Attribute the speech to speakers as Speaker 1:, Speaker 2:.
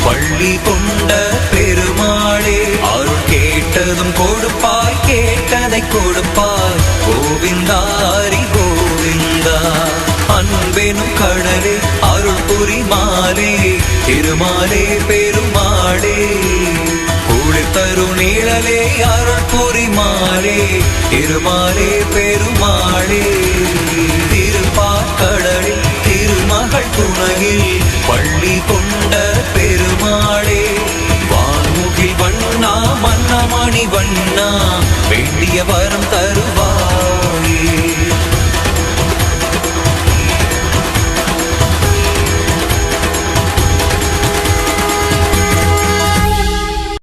Speaker 1: பள்ளி கொண்ட பெருமாளே, அருள் கேட்டதும் கொடுப்பாய், கேட்டதை கொடுப்பாய். கோவிந்தா ஹரி கோவிந்தா. அன்பெனும் கடலே அருள் புரிமாலே, திருமாலே பெருமாளே. குளிர் தரும் நிழலே அருள் புரிமாலே, திருமாலே பெருமாளே. திருப்பாக்கடலில் திருமகள் துணையில் பள்ளி கொண்ட பெருமாளே. வான்முகில் வண்ணா மன்னமணி வண்ணா, வேண்டிய வரம் தரும்